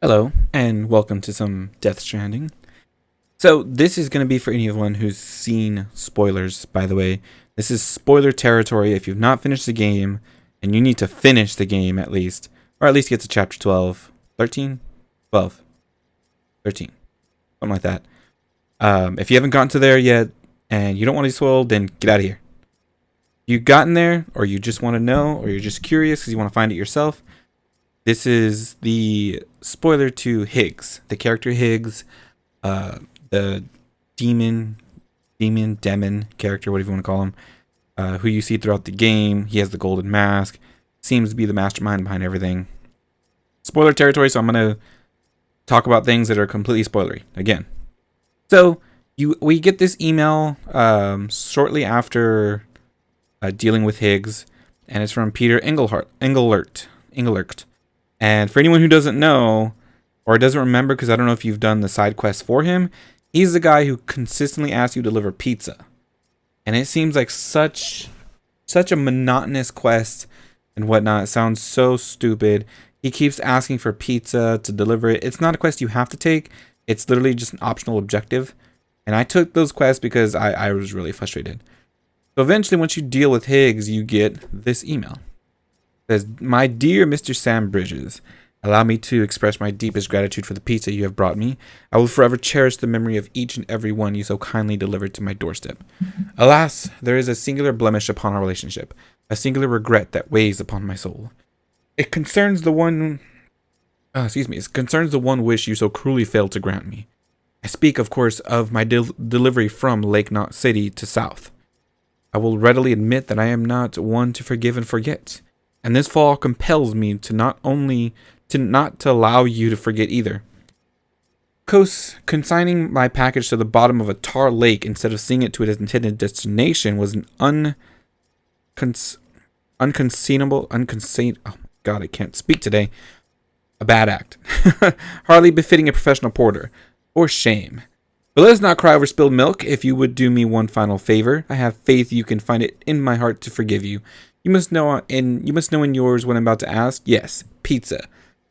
Hello, and welcome to some Death Stranding. So, this is going to be for anyone who's seen spoilers, by the way. This is spoiler territory if you've not finished the game, and you need to finish the game at least, or at least get to chapter 12, 13, 12, 13, something like that. If you haven't gotten to there yet, and you don't want to be spoiled, then get out of here. You've gotten there, or you just want to know, or you're just curious because you want to find it yourself, this is the spoiler to Higgs, the character Higgs, the demon character, whatever you want to call him, who you see throughout the game. He has the golden mask, seems to be the mastermind behind everything. Spoiler territory, so I'm going to talk about things that are completely spoilery again. So we get this email shortly after dealing with Higgs, and it's from Peter Engelert. And for anyone who doesn't know or doesn't remember, because I don't know if you've done the side quests for him, he's the guy who consistently asks you to deliver pizza. And it seems like such a monotonous quest and whatnot. It sounds so stupid. He keeps asking for pizza to deliver it. It's not a quest you have to take. It's literally just an optional objective. And I took those quests because I was really frustrated. So eventually, once you deal with Higgs, you get this email. Says, "My dear Mr. Sam Bridges, allow me to express my deepest gratitude for the pizza you have brought me. I will forever cherish the memory of each and every one you so kindly delivered to my doorstep. Alas, there is a singular blemish upon our relationship, a singular regret that weighs upon my soul. It concerns the one wish you so cruelly failed to grant me. I speak, of course, of my delivery from Lake Knot City to South. I will readily admit that I am not one to forgive and forget. And this fall compels me to not allow you to forget either. Consigning my package to the bottom of a tar lake instead of seeing it to its intended destination was an oh my God, I can't speak today. A bad act. Hardly befitting a professional porter. For shame. But let us not cry over spilled milk. If you would do me one final favor, I have faith you can find it in my heart to forgive you. You must know in yours what I'm about to ask. Yes, pizza.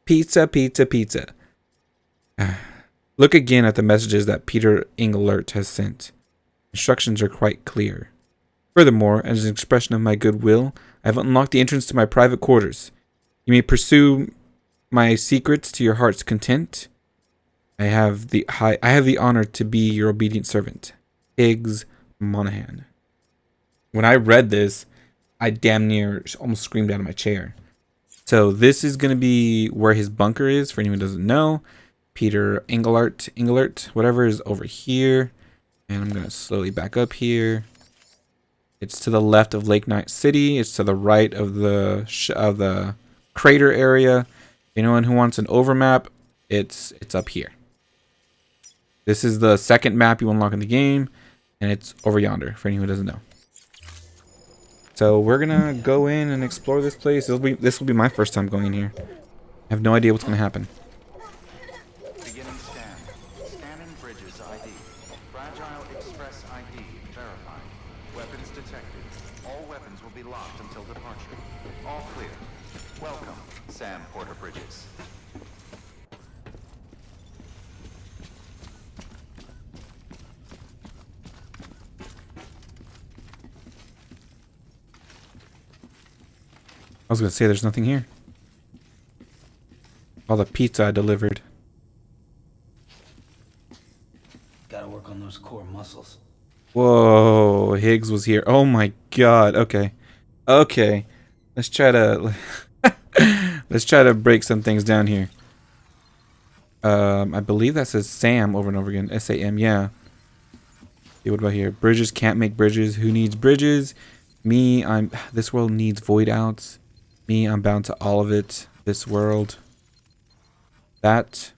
Pizza, pizza, pizza." Look again at the messages that Peter Engelert has sent. Instructions are quite clear. Furthermore, as an expression of my goodwill, I have unlocked the entrance to my private quarters. You may pursue my secrets to your heart's content. I have the honor to be your obedient servant, Higgs Monahan. When I read this, I damn near almost screamed out of my chair. So this is going to be where his bunker is, for anyone who doesn't know. Peter Engelert, whatever, is over here. And I'm going to slowly back up here. It's to the left of Lake Knot City. It's to the right of the crater area. Anyone who wants an overmap, it's up here. This is the second map you unlock in the game. And it's over yonder, for anyone who doesn't know. So we're gonna go in and explore this place. This will be my first time going in here. I have no idea what's gonna happen. Beginning scan. Scanning Bridges ID. Fragile Express ID verified. Weapons detected. All weapons will be locked until departure. All clear. Welcome, Sam Porter Bridges. I was gonna say there's nothing here. All the pizza I delivered. Gotta work on those core muscles. Whoa, Higgs was here. Oh my God. Okay. Let's try to break some things down here. I believe that says Sam over and over again. SAM, yeah. Okay, what about here? Bridges can't make bridges. Who needs bridges? Me, this world needs void outs. Me, I'm bound to all of it. This world. That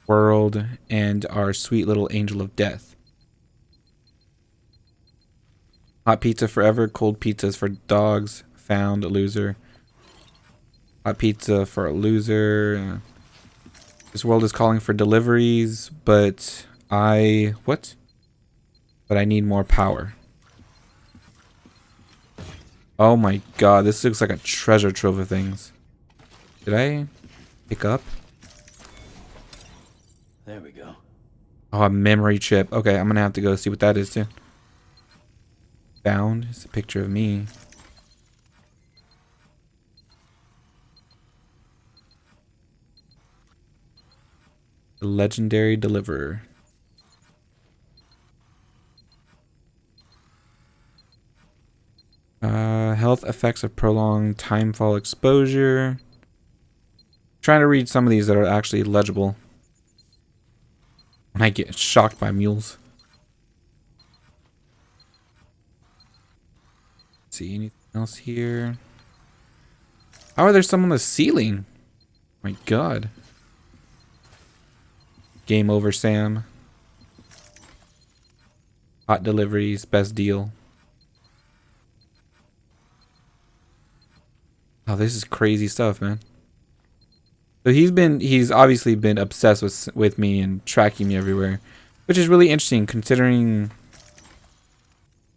world. And our sweet little angel of death. Hot pizza forever. Cold pizzas for dogs. Found a loser. Hot pizza for a loser. This world is calling for deliveries. But what? But I need more power. Oh my God, this looks like a treasure trove of things. Did I pick up? There we go. Oh, a memory chip. Okay, I'm gonna have to go see what that is too. Found. It's a picture of me. The legendary deliverer. Health effects of prolonged timefall exposure. Trying to read some of these that are actually legible. When I get shocked by mules. See anything else here? How are there some on the ceiling? My god. Game over, Sam. Hot deliveries, best deal. Oh, this is crazy stuff, man. So he's obviously been obsessed with me and tracking me everywhere, which is really interesting considering,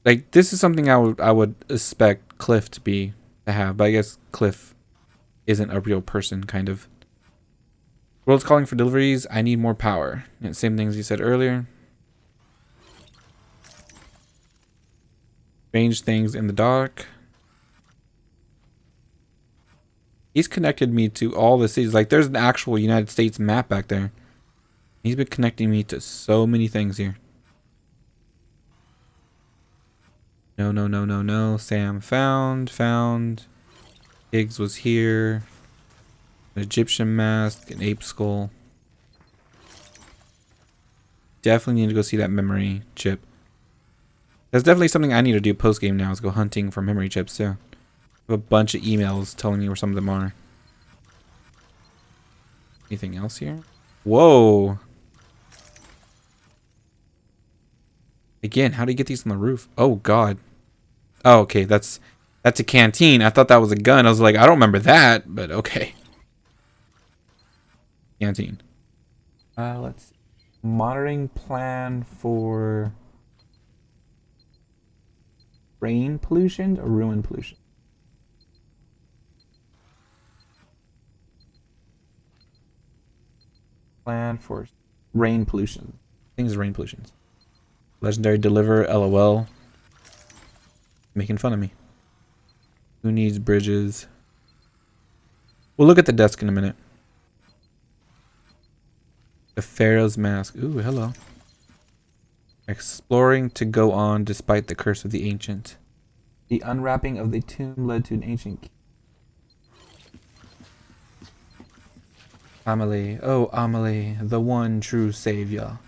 like, this is something I would expect Cliff to have, but I guess Cliff isn't a real person, kind of. World's calling for deliveries. I need more power. And same things you said earlier. Strange things in the dark. He's connected me to all the cities. Like, there's an actual United States map back there. He's been connecting me to so many things here. No, no, no, no, no. Sam found. Higgs was here. An Egyptian mask, an ape skull. Definitely need to go see that memory chip. That's definitely something I need to do post game now, is go hunting for memory chips too. I have a bunch of emails telling me where some of them are. Anything else here? Whoa. Again, how do you get these on the roof? Oh god. Oh, okay, that's a canteen. I thought that was a gun. I was like, I don't remember that, but okay. Canteen. Let's see. Monitoring plan for rain pollution or ruin pollution? Plan for rain pollution. Things rain pollution. Legendary deliver, LOL. Making fun of me. Who needs bridges? We'll look at the desk in a minute. The Pharaoh's mask. Ooh, hello. Exploring to go on despite the curse of the ancient. The unwrapping of the tomb led to an ancient key. Amelie. Oh, Amelie, the one true savior.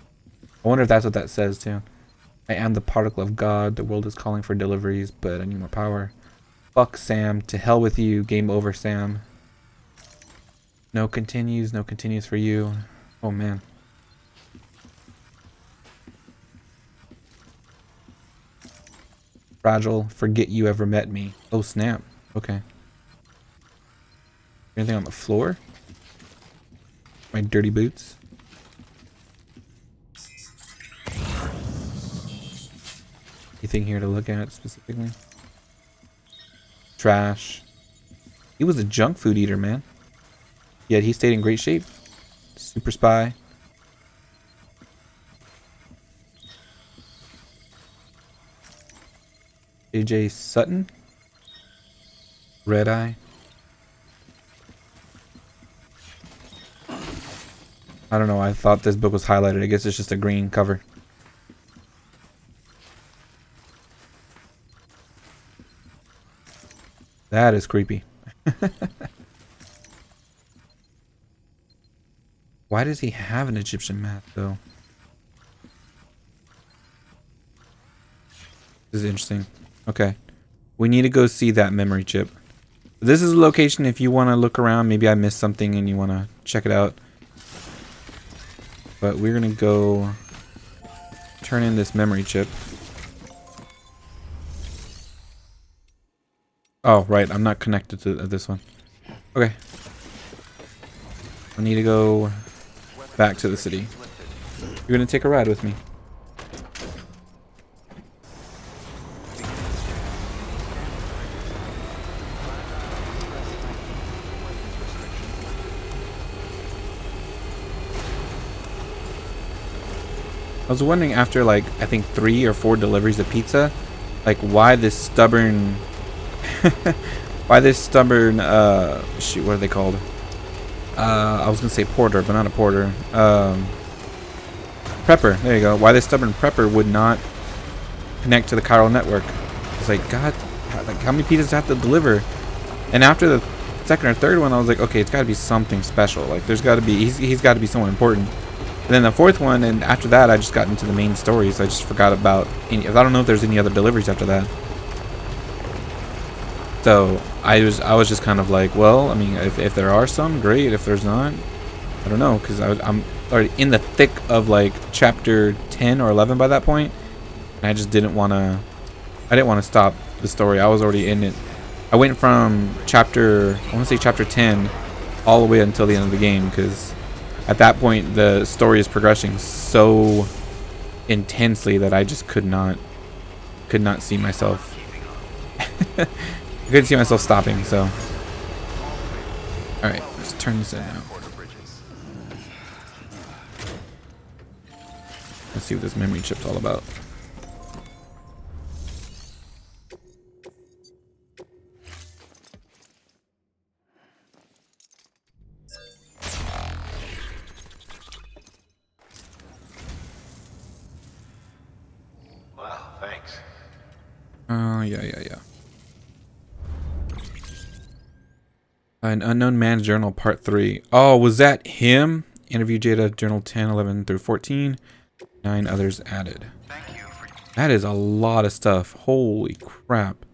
I wonder if that's what that says too. I am the particle of God. The world is calling for deliveries, but I need more power. Fuck Sam. To hell with you. Game over, Sam. No continues. No continues for you. Oh, man. Fragile. Forget you ever met me. Oh, snap. Okay. Anything on the floor? My dirty boots. Anything here to look at specifically? Trash. He was a junk food eater, man. Yet he stayed in great shape. Super spy. AJ Sutton. Red Eye. I don't know. I thought this book was highlighted. I guess it's just a green cover. That is creepy. Why does he have an Egyptian map, though? This is interesting. Okay. We need to go see that memory chip. This is a location if you want to look around. Maybe I missed something and you want to check it out. But we're going to go turn in this memory chip. Oh, right. I'm not connected to this one. Okay. I need to go back to the city. You're going to take a ride with me. I was wondering after like I think 3 or 4 deliveries of pizza, like why this stubborn why this stubborn shoot, what are they called? I was gonna say porter, but not a porter. Prepper, there you go. Why this stubborn prepper would not connect to the chiral network. It's like, God, like how many pizzas have to deliver? And after the second or third one, I was like, okay, it's got to be something special. Like there's got to be, he's got to be someone important. And then the fourth one, and after that, I just got into the main stories. I just forgot about any. I don't know if there's any other deliveries after that. So I was just kind of like, well, I mean, if there are some, great. If there's not, I don't know, because I'm already in the thick of like chapter 10 or 11 by that point, and I just didn't want to. I didn't want to stop the story. I was already in it. I went from chapter, I want to say chapter 10, all the way until the end of the game, because at that point the story is progressing so intensely that I just could not see myself. I couldn't see myself stopping. So, all right, let's turn this in now. Let's see what this memory chip's all about. Wow, thanks. Yeah. An Unknown Man's Journal Part 3. Oh, was that him? Interview data, Journal 10, 11 through 14. 9 others added. Thank you for That is a lot of stuff. Holy crap.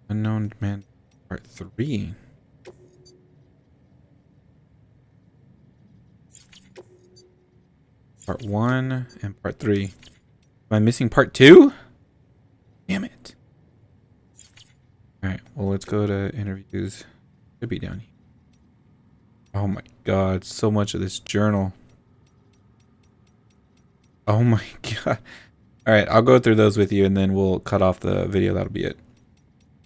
Unknown Man Part 3. Part 1 and Part 3. Am I missing Part 2? Damn it. Alright, well, let's go to interviews. Should be down here. Oh my god, so much of this journal. Oh my god. Alright, I'll go through those with you and then we'll cut off the video. That'll be it.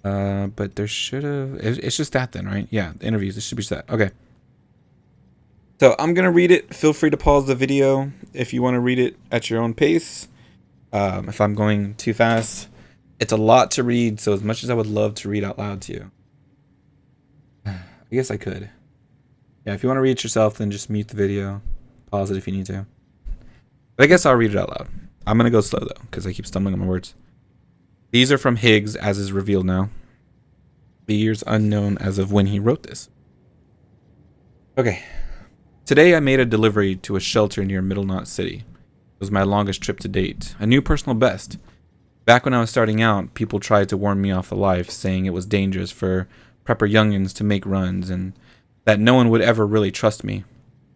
But there should have... It's just that then, right? Yeah, the interviews. It should be just that. Okay. So I'm going to read it. Feel free to pause the video if you want to read it at your own pace. If I'm going too fast. It's a lot to read, so as much as I would love to read out loud to you, I guess I could. Yeah, if you want to read it yourself, then just mute the video. Pause it if you need to. But I guess I'll read it out loud. I'm going to go slow, though, because I keep stumbling on my words. These are from Higgs, as is revealed now. The years unknown as of when he wrote this. Okay. Today I made a delivery to a shelter near Middle Knot City. It was my longest trip to date. A new personal best. Back when I was starting out, people tried to warn me off the life, saying it was dangerous for prepper youngins to make runs and that no one would ever really trust me.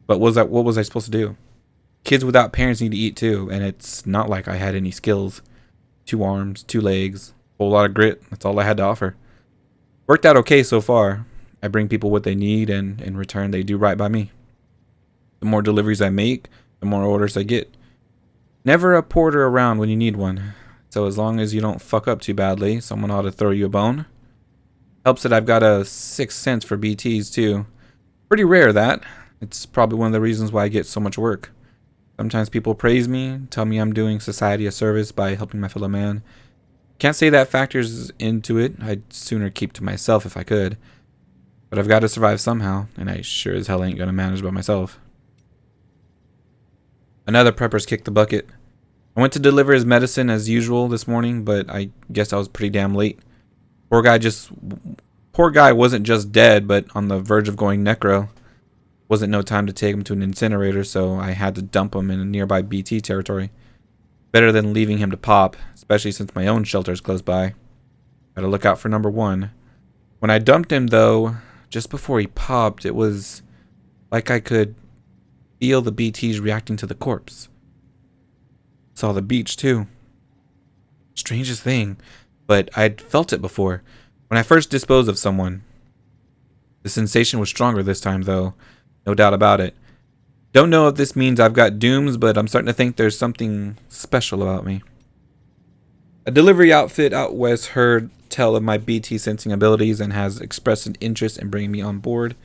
But what was I supposed to do? Kids without parents need to eat too, and it's not like I had any skills. 2 arms, 2 legs, a whole lot of grit. That's all I had to offer. Worked out okay so far. I bring people what they need, and in return, they do right by me. The more deliveries I make, the more orders I get. Never a porter around when you need one. So as long as you don't fuck up too badly, someone ought to throw you a bone. Helps that I've got a 6th sense for BTs too. Pretty rare that. It's probably one of the reasons why I get so much work. Sometimes people praise me, tell me I'm doing society a service by helping my fellow man. Can't say that factors into it. I'd sooner keep to myself if I could. But I've got to survive somehow, and I sure as hell ain't gonna manage by myself. Another prepper's kicked the bucket. I went to deliver his medicine as usual this morning, but I guess I was pretty damn late. Poor guy wasn't just dead, but on the verge of going necro. Wasn't no time to take him to an incinerator, so I had to dump him in a nearby BT territory. Better than leaving him to pop, especially since my own shelter is close by. Gotta look out for number 1. When I dumped him, though, just before he popped, it was like I could feel the BTs reacting to the corpse. Saw the beach, too. Strangest thing, but I'd felt it before, when I first disposed of someone. The sensation was stronger this time, though. No doubt about it. Don't know if this means I've got dooms, but I'm starting to think there's something special about me. A delivery outfit out west heard tell of my BT sensing abilities and has expressed an interest in bringing me on board.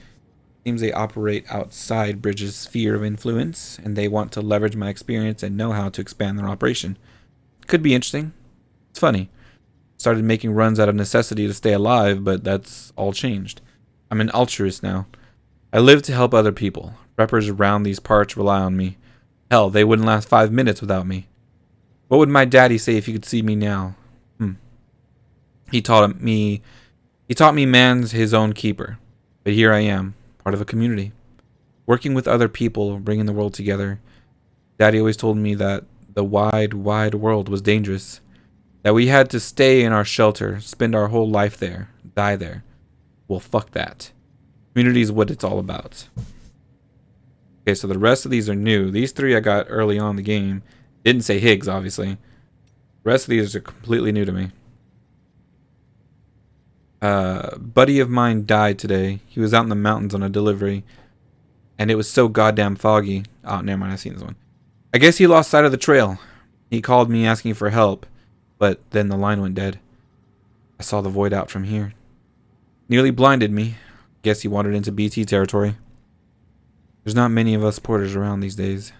Seems they operate outside Bridge's sphere of influence, and they want to leverage my experience and know-how to expand their operation. Could be interesting. It's funny. Started making runs out of necessity to stay alive, but that's all changed. I'm an altruist now. I live to help other people. Preppers around these parts rely on me. Hell, they wouldn't last 5 minutes without me. What would my daddy say if he could see me now? He taught me man's his own keeper. But here I am, part of a community. Working with other people, bringing the world together. Daddy always told me that the wide, wide world was dangerous. That we had to stay in our shelter, spend our whole life there, die there. Well, fuck that. Community is what it's all about. Okay, so the rest of these are new. These 3 I got early on in the game. Didn't say Higgs, obviously. The rest of these are completely new to me. Buddy of mine died today. He was out in the mountains on a delivery. And it was so goddamn foggy. Oh, never mind, I've seen this one. I guess he lost sight of the trail. He called me asking for help. But then the line went dead. I saw the void out from here. Nearly blinded me. Guess he wandered into BT territory. There's not many of us porters around these days.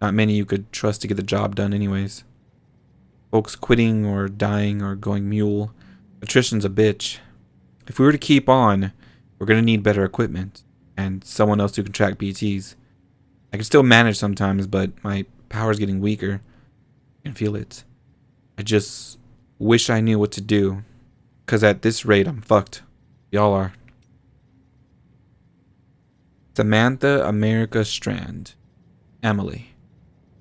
Not many you could trust to get the job done anyways. Folks quitting or dying or going mule. Attrition's a bitch. If we were to keep on, we're going to need better equipment. And someone else who can track BTs. I can still manage sometimes, but my power's getting weaker. I can feel it. I just wish I knew what to do. Because at this rate, I'm fucked. Y'all are. Samantha America Strand. Emily.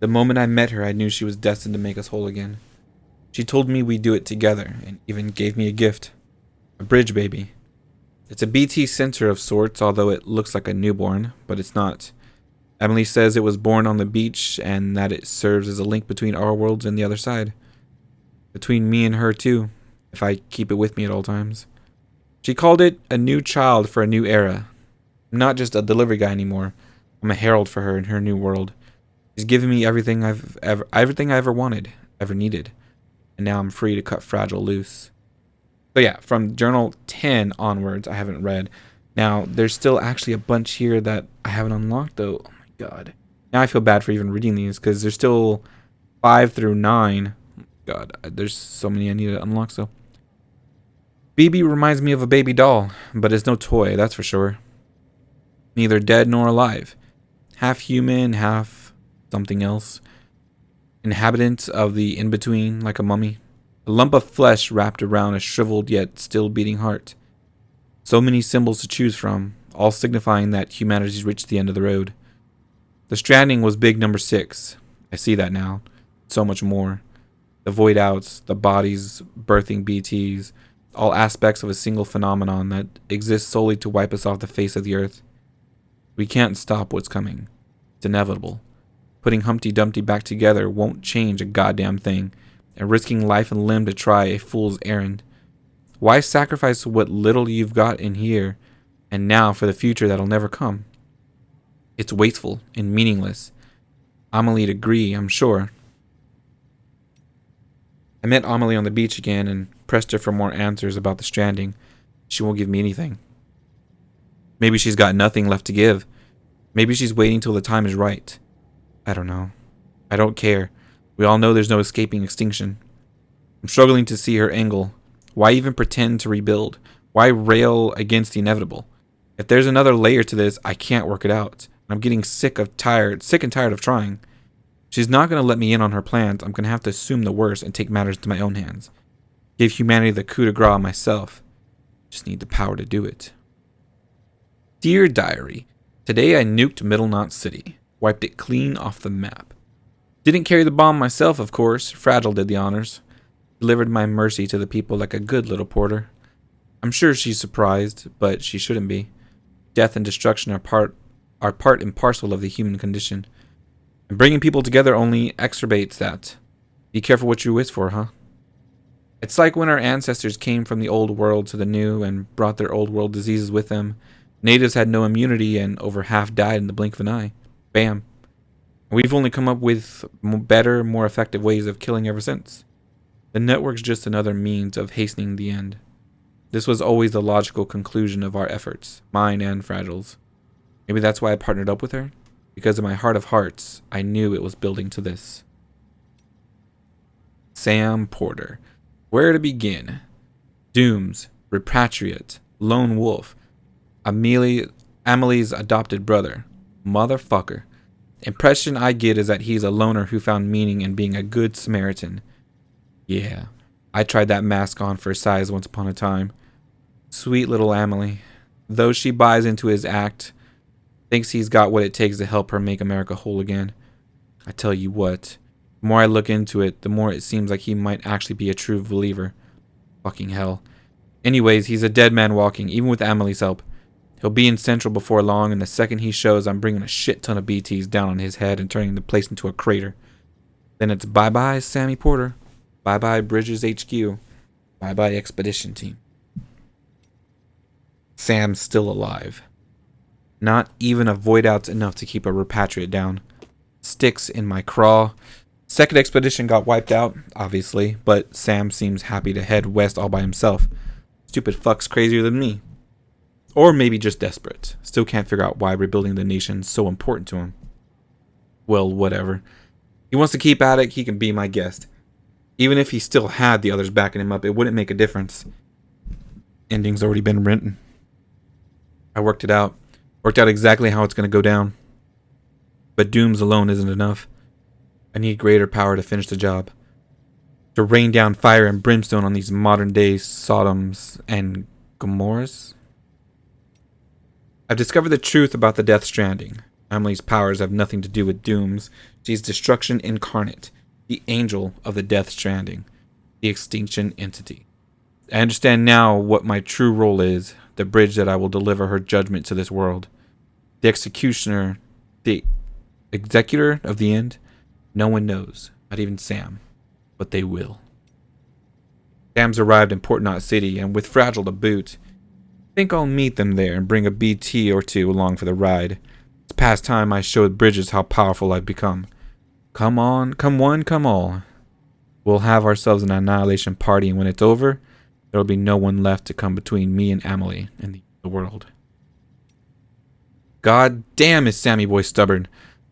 The moment I met her, I knew she was destined to make us whole again. She told me we'd do it together, and even gave me a gift. A bridge baby. It's a BT sensor of sorts, although it looks like a newborn, but it's not. Emily says it was born on the beach, and that it serves as a link between our worlds and the other side. Between me and her, too, if I keep it with me at all times. She called it a new child for a new era. I'm not just a delivery guy anymore. I'm a herald for her in her new world. She's given me everything I ever wanted, ever needed. And now I'm free to cut Fragile loose. So yeah, from Journal 10 onwards, I haven't read. Now, there's still actually a bunch here that I haven't unlocked, though. Oh my god. Now I feel bad for even reading these, because there's still 5 through 9. God, there's so many I need to unlock, so. BB reminds me of a baby doll, but it's no toy, that's for sure. Neither dead nor alive. Half human, half something else. Inhabitant of the in-between, like a mummy. A lump of flesh wrapped around a shriveled yet still beating heart. So many symbols to choose from, all signifying that humanity's reached the end of the road. The Stranding was big number 6. I see that now. So much more. The void outs, the bodies, birthing BTs, all aspects of a single phenomenon that exists solely to wipe us off the face of the earth. We can't stop what's coming. It's inevitable. Putting Humpty Dumpty back together won't change a goddamn thing, and risking life and limb to try a fool's errand. Why sacrifice what little you've got in here and now for the future that'll never come? It's wasteful and meaningless. Amelie'd agree, I'm sure. I met Amelie on the beach again and pressed her for more answers about the Stranding. She won't give me anything. Maybe she's got nothing left to give. Maybe she's waiting till the time is right. I don't know. I don't care. We all know there's no escaping extinction. I'm struggling to see her angle. Why even pretend to rebuild? Why rail against the inevitable? If there's another layer to this, I can't work it out. I'm getting sick and tired of trying. She's not going to let me in on her plans. I'm going to have to assume the worst and take matters into my own hands. Give humanity the coup de grace myself. Just need the power to do it. Dear Diary, today I nuked Middle Knot City. Wiped it clean off the map. Didn't carry the bomb myself, of course. Fragile did the honors. Delivered my mercy to the people like a good little porter. I'm sure she's surprised, but she shouldn't be. Death and destruction are part and parcel of the human condition. And bringing people together only exacerbates that. Be careful what you wish for, huh? It's like when our ancestors came from the old world to the new and brought their old world diseases with them. Natives had no immunity and over half died in the blink of an eye. Bam. We've only come up with better, more effective ways of killing ever since. The network's just another means of hastening the end. This was always the logical conclusion of our efforts, mine and Fragile's. Maybe that's why I partnered up with her. Because in my heart of hearts, I knew it was building to this. Sam Porter. Where to begin? Dooms, Repatriate, Lone Wolf, Amelie's adopted brother. Motherfucker. Impression I get is that he's a loner who found meaning in being a good Samaritan. Yeah, I tried that mask on for size once upon a time. Sweet little Amelie. Though she buys into his act, thinks he's got what it takes to help her make America whole again. I tell you what, the more I look into it, the more it seems like he might actually be a true believer. Fucking hell. Anyways, he's a dead man walking, even with Amelie's help. He'll be in Central before long, and the second he shows, I'm bringing a shit ton of BTs down on his head and turning the place into a crater. Then it's bye-bye Sammy Porter. Bye-bye Bridges HQ. Bye-bye Expedition Team. Sam's still alive. Not even a void out's enough to keep a repatriate down. Sticks in my craw. Second expedition got wiped out, obviously, but Sam seems happy to head west all by himself. Stupid fuck's crazier than me. Or maybe just desperate. Still can't figure out why rebuilding the nation's so important to him. Well, whatever. He wants to keep at it, he can be my guest. Even if he still had the others backing him up, it wouldn't make a difference. Ending's already been written. I worked it out. Worked out exactly how it's going to go down. But dooms alone isn't enough. I need greater power to finish the job. To rain down fire and brimstone on these modern day Sodoms and Gomorrahs. I've discovered the truth about the Death Stranding. Amelie's powers have nothing to do with dooms. She's destruction incarnate. The angel of the Death Stranding. The extinction entity. I understand now what my true role is. The bridge that I will deliver her judgment to this world. The executioner. The executor of the end. No one knows. Not even Sam. But they will. Sam's arrived in Port Knot City, and with Fragile to boot, I think I'll meet them there and bring a BT or two along for the ride. It's past time I showed Bridges how powerful I've become. Come on, come one, come all. We'll have ourselves an annihilation party, and when it's over, there'll be no one left to come between me and Amelie and the world. God damn is Sammy boy stubborn.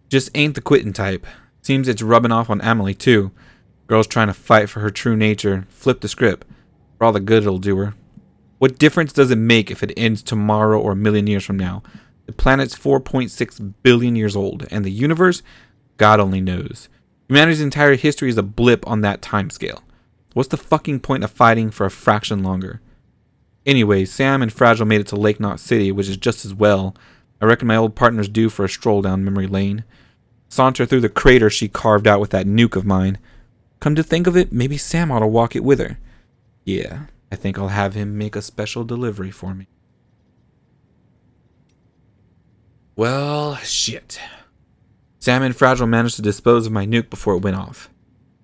Just ain't the quitting type. Seems it's rubbing off on Amelie too. Girl's trying to fight for her true nature. Flip the script. For all the good it'll do her. What difference does it make if it ends tomorrow or a million years from now? The planet's 4.6 billion years old, and the universe, God only knows. Humanity's entire history is a blip on that timescale. What's the fucking point of fighting for a fraction longer? Anyway, Sam and Fragile made it to Lake Knot City, which is just as well. I reckon my old partner's due for a stroll down memory lane. Saunter through the crater she carved out with that nuke of mine. Come to think of it, maybe Sam ought to walk it with her. Yeah, I think I'll have him make a special delivery for me. Well, shit. Sam and Fragile managed to dispose of my nuke before it went off.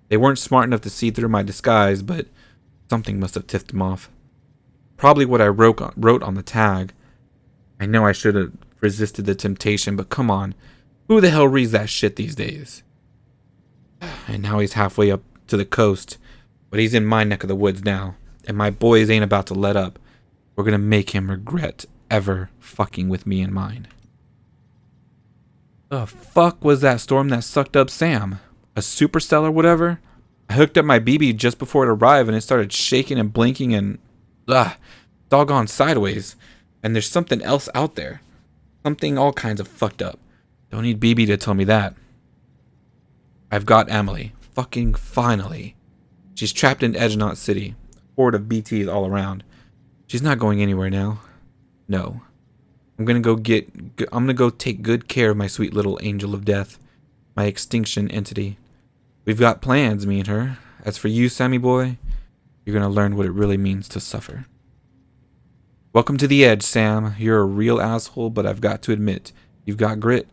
They weren't smart enough to see through my disguise, but something must have tipped them off. Probably what I wrote on the tag. I know I should have resisted the temptation, but come on. Who the hell reads that shit these days? And now he's halfway up to the coast, but he's in my neck of the woods now, and my boys ain't about to let up. We're gonna make him regret ever fucking with me and mine. The fuck was that storm that sucked up Sam? A supercell or whatever? I hooked up my BB just before it arrived and it started shaking and blinking and doggone sideways. And there's something else out there. Something all kinds of fucked up. Don't need BB to tell me that. I've got Amelie. Fucking finally. She's trapped in Edge Knot City. Horde of BTs all around. She's not going anywhere now. No. I'm gonna go take good care of my sweet little angel of death. My extinction entity. We've got plans, me and her. As for you, Sammy boy, you're gonna learn what it really means to suffer. Welcome to the Edge, Sam. You're a real asshole, but I've got to admit, you've got grit.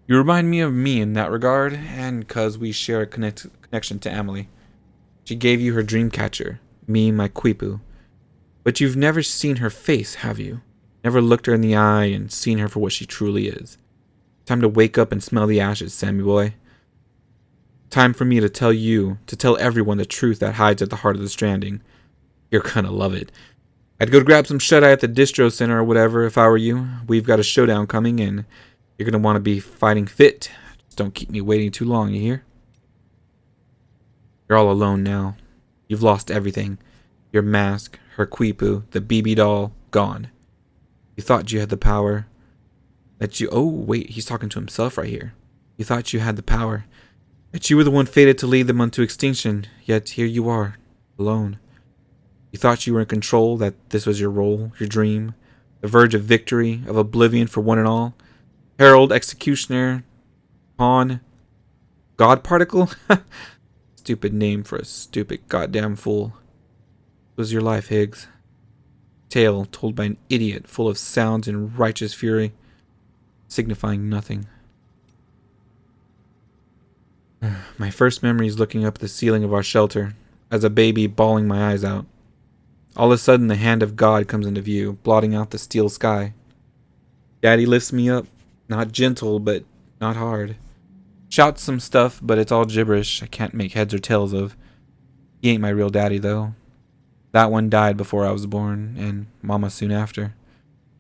You remind me of me in that regard, and cause we share a connection to Amelie. She gave you her dream catcher, me, my Quipu. But you've never seen her face, have you? Never looked her in the eye and seen her for what she truly is. Time to wake up and smell the ashes, Sammy boy. Time for me to tell everyone the truth that hides at the heart of the Stranding. You're gonna love it. I'd go grab some shut-eye at the distro center or whatever if I were you. We've got a showdown coming and you're going to want to be fighting fit. Just don't keep me waiting too long, you hear? You're all alone now. You've lost everything. Your mask, her quipu, the BB doll, gone. You thought you had the power. Oh, wait, he's talking to himself right here. You thought you had the power. That you were the one fated to lead them unto extinction. Yet here you are, alone. You thought you were in control, that this was your role, your dream, the verge of victory, of oblivion for one and all. Herald, executioner, pawn, god particle? Stupid name for a stupid goddamn fool. It was your life, Higgs. Tale told by an idiot full of sounds and righteous fury, signifying nothing. My first memory is looking up at the ceiling of our shelter, as a baby bawling my eyes out. All of a sudden, the hand of God comes into view, blotting out the steel sky. Daddy lifts me up, not gentle, but not hard. Shouts some stuff, but it's all gibberish I can't make heads or tails of. He ain't my real daddy, though. That one died before I was born, and Mama soon after.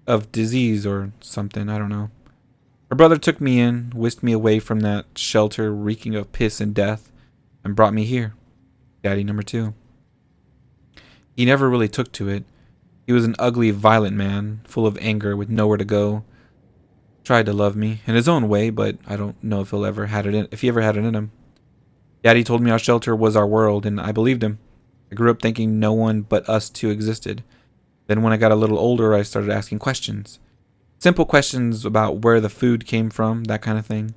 Of disease or something, I don't know. Her brother took me in, whisked me away from that shelter reeking of piss and death, and brought me here. Daddy number 2. He never really took to it. He was an ugly, violent man, full of anger, with nowhere to go. Tried to love me, in his own way, but I don't know if he ever had it in him. Daddy told me our shelter was our world, and I believed him. I grew up thinking no one but us two existed. Then when I got a little older, I started asking questions. Simple questions about where the food came from, that kind of thing.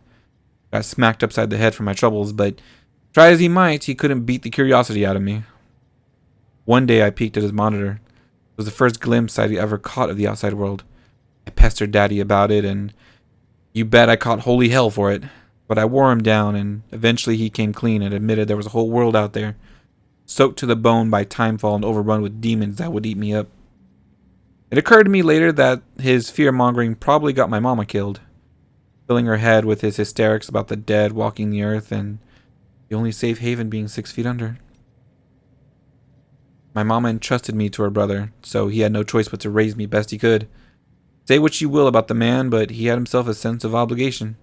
Got smacked upside the head for my troubles, but try as he might, he couldn't beat the curiosity out of me. One day I peeked at his monitor. It was the first glimpse I'd ever caught of the outside world. I pestered Daddy about it, and you bet I caught holy hell for it. But I wore him down, and eventually he came clean and admitted there was a whole world out there, soaked to the bone by timefall and overrun with demons that would eat me up. It occurred to me later that his fear-mongering probably got my mama killed, filling her head with his hysterics about the dead walking the earth and the only safe haven being 6 feet under. My mama entrusted me to her brother, so he had no choice but to raise me best he could. Say what you will about the man, but he had himself a sense of obligation.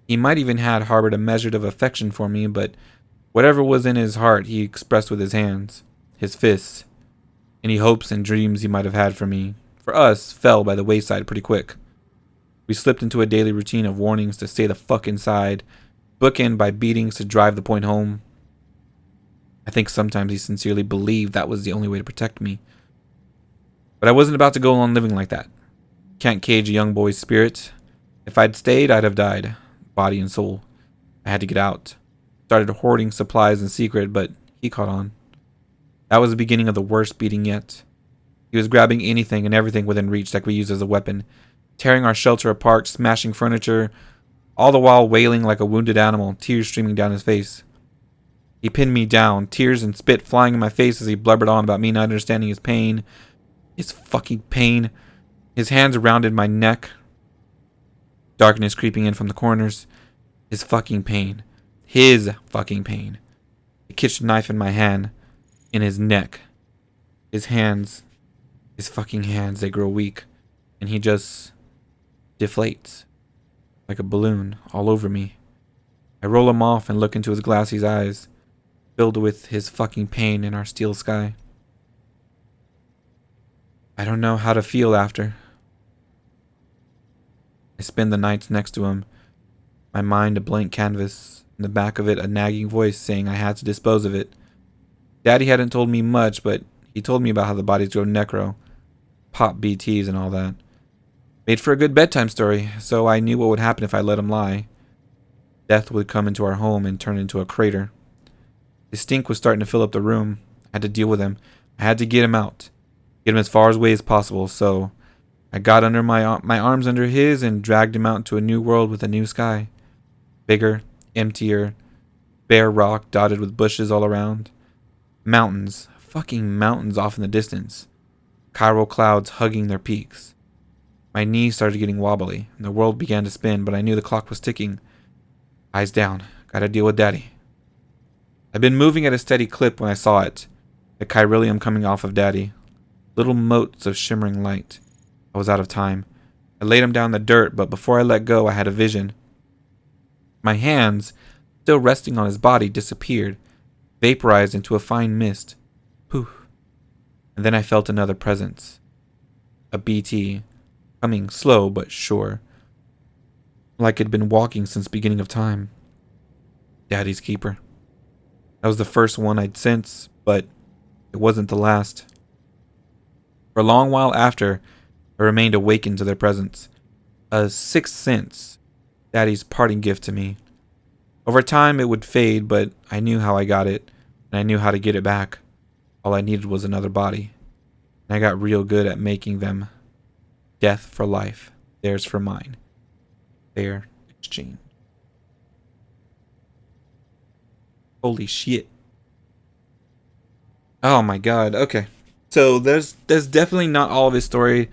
He might even had harbored a measure of affection for me, but whatever was in his heart he expressed with his hands, his fists. Any hopes and dreams he might have had for me, for us, fell by the wayside pretty quick. We slipped into a daily routine of warnings to stay the fuck inside, bookend by beatings to drive the point home. I think sometimes he sincerely believed that was the only way to protect me. But I wasn't about to go on living like that. Can't cage a young boy's spirit. If I'd stayed, I'd have died, body and soul. I had to get out. Started hoarding supplies in secret, but he caught on. That was the beginning of the worst beating yet. He was grabbing anything and everything within reach that we used as a weapon, tearing our shelter apart, smashing furniture, all the while wailing like a wounded animal, tears streaming down his face. He pinned me down, tears and spit flying in my face as he blubbered on about me not understanding his pain. His fucking pain. His hands rounded my neck. Darkness creeping in from the corners. His fucking pain. His fucking pain. A kitchen knife in my hand. In his neck. His hands. His fucking hands, they grow weak. And he just deflates. Like a balloon all over me. I roll him off and look into his glassy eyes, filled with his fucking pain in our steel sky. I don't know how to feel after. I spend the nights next to him, my mind a blank canvas, in the back of it a nagging voice saying I had to dispose of it. Daddy hadn't told me much, but he told me about how the bodies go necro, pop BTs and all that. Made for a good bedtime story, so I knew what would happen if I let him lie. Death would come into our home and turn into a crater. His stink was starting to fill up the room. I had to deal with him. I had to get him out. Get him as far away as possible, so I got under my arms under his and dragged him out into a new world with a new sky. Bigger, emptier, bare rock dotted with bushes all around. Mountains, fucking mountains off in the distance. Chiral clouds hugging their peaks. My knees started getting wobbly, and the world began to spin, but I knew the clock was ticking. Eyes down. Gotta deal with Daddy. I'd been moving at a steady clip when I saw it. The chiralium coming off of Daddy. little motes of shimmering light. I was out of time. I laid him down in the dirt, but before I let go, I had a vision. My hands, still resting on his body, disappeared, vaporized into a fine mist. Poof. And then I felt another presence. A BT, coming slow but sure, like it'd been walking since beginning of time. Daddy's keeper. That was the first one I'd sensed, but it wasn't the last. For a long while after, I remained awakened to their presence. A sixth sense, Daddy's parting gift to me. Over time it would fade, but I knew how I got it, and I knew how to get it back. All I needed was another body. And I got real good at making them. Death for life, theirs for mine. Fair exchange. Holy shit. Oh my god, okay. So there's definitely not all of his story.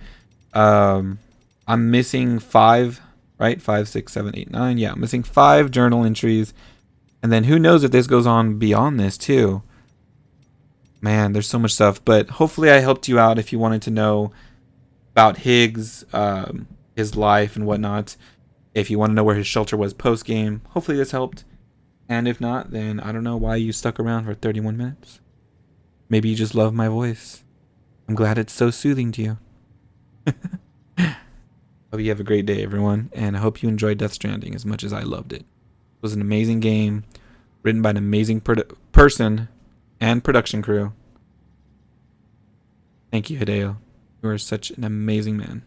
I'm missing 5, right? 5, 6, 7, 8, 9. Yeah, I'm missing 5 journal entries. And then who knows if this goes on beyond this too. Man, there's so much stuff. But hopefully I helped you out if you wanted to know about Higg's, his life and whatnot. If you want to know where his shelter was post-game, hopefully this helped. And if not, then I don't know why you stuck around for 31 minutes. Maybe you just love my voice. I'm glad it's so soothing to you. Hope you have a great day, everyone. And I hope you enjoyed Death Stranding as much as I loved it. It was an amazing game, written by an amazing person and production crew. Thank you, Hideo. You are such an amazing man.